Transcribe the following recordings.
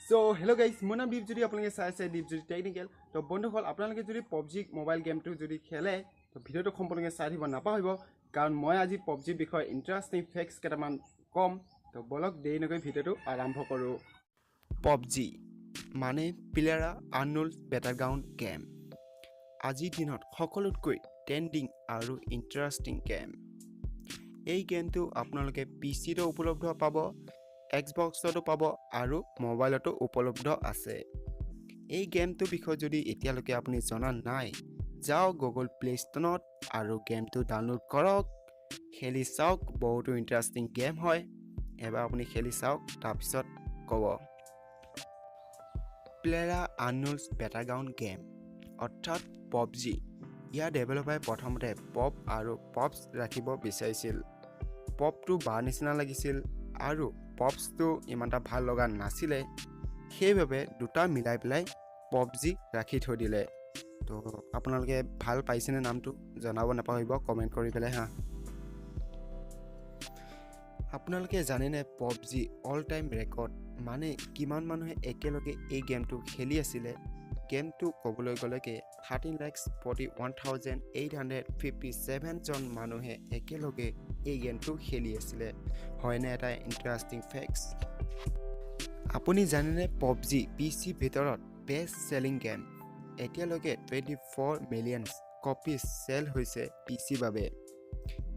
So hello guys, মোৰ নাম দীপজ্যোতি আপোনালোকে চাই আছে দীপজ্যোতি টেকনিকেল। তো বন্ধুসকল আপোনালোকে যদি PUBG মোবাইল গেমটো যদি খেলে তো ভিডিঅ'টো সম্পূৰ্ণকৈ চাই দিব নাপাহৰিব কাৰণ মই আজি PUBG বিষয়ে ইণ্টাৰেষ্টিং ফেক্টছ কেইটামান কম। তো বলক দেৰি নকৰি ভিডিঅ'টো আৰম্ভ কৰোঁ। PUBG মানে প্লেয়াৰ আননোন বেটাৰগ্ৰাউণ্ড গেম। আজিৰ দিনত সকলোতকৈ ট্ৰেণ্ডিং আৰু ইণ্টাৰেষ্টিং গেম। এই গেমটো আপোনালোকে PCতো উপলব্ধ পাব, Xboxতো পাব আৰু মোবাইলতো উপলব্ধ আছে। এই গেমটোৰ বিষয়ে যদি এতিয়ালৈকে আপুনি জনা নাই, যাওক গুগল প্লে ষ্টৰত আৰু গেমটো ডাউনলোড কৰক, খেলি চাওক। বহুতো ইণ্টাৰেষ্টিং গেম হয়, এবাৰ আপুনি খেলি চাওক তাৰপিছত ক'ব। প্লেয়াৰ আননোন বেটাৰগ্ৰাউণ্ড গেম অৰ্থাৎ PUBG। ইয়াৰ ডেভেলপাৰে প্ৰথমতে পপ আৰু পপছ ৰাখিব বিচাৰিছিল। পপটো বাৰ নিচিনা লাগিছিল আৰু পপছটো ইমান এটা ভাল লগা নাছিলে, সেইবাবে দুটা মিলাই পেলাই PUBG ৰাখি থৈ দিলে। তো আপোনালোকে ভাল পাইছেনে নামটো জনাব নাপাহৰিব কমেণ্ট কৰি পেলাই হা। আপোনালোকে জানেনে PUBG অল টাইম ৰেকৰ্ড মানে কিমান মানুহে একেলগে এই গেমটো খেলি আছিলে? গেমটো ক'বলৈ গ'লেকে 13,41,857 জন মানুহে একেলগে এই গেমটো খেলি আছিলে। হয়নে এটা ইণ্টাৰেষ্টিং ফেক্টছ? আপুনি জানেনে PUBG PC ভিতৰত বেষ্ট চেলিং গেম? এতিয়ালৈকে 24 মিলিয়ন কপিজ চেল হৈছে PC বাবে।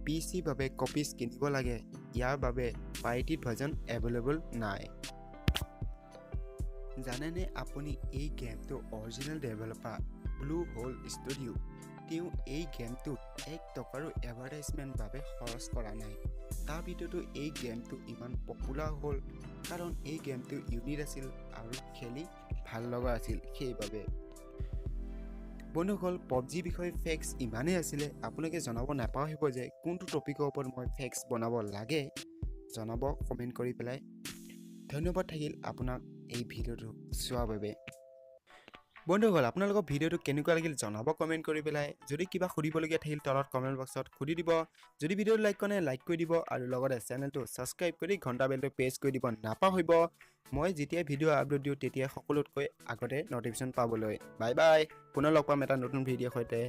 PC বাবে কপিজ কিনিব লাগে, ইয়াৰ বাবে পাইৰেটেড ভাৰ্জন এভেইলেবল নাই। জানেনে আপুনি এই গেমটো original developer Blue Hole studio'. তেওঁ এই গেমটোত 1 টকাৰো এডভাৰটাইজমেণ্ট বাবে খৰচ কৰা নাই। তাৰ ভিতৰতো এই গেমটো ইমান পপুলাৰ হ'ল কাৰণ এই গেমটো ইউনিক আছিল আৰু খেলি ভাল লগা আছিল। সেইবাবে বন্ধুসকল PUBG বিষয়ে ফেক্টছ ইমানেই আছিলে। আপোনালোকে জনাব নাপাহৰিব যে কোনটো টপিকৰ ওপৰত মই ফেক্টছ বনাব লাগে, জনাব কমেণ্ট কৰি পেলাই। ধন্যবাদ থাকিল আপোনাক এই ভিডিঅ'টো চোৱাৰ বাবে। বন্ধুসকল আপোনালোকৰ ভিডিঅ'টো কেনেকুৱা লাগিল জনাব কমেণ্ট কৰি পেলাই। যদি কিবা সুধিবলগীয়া থাকিল তলত কমেণ্ট বক্সত সুধি দিব। যদি ভিডিঅ'টো লাইক কৰে লাইক কৰি দিব আৰু লগতে চেনেলটো ছাবস্ক্ৰাইব কৰি ঘণ্টা বেলটো প্ৰেছ কৰি দিব নাপাহৰিব। মই যেতিয়া ভিডিঅ' আপলোড দিওঁ তেতিয়া সকলোতকৈ আগতে ন'টিফিকেশ্যন পাবলৈ। বাই বাই, পুনৰ লগ পাম এটা নতুন ভিডিঅ'ৰ সৈতে।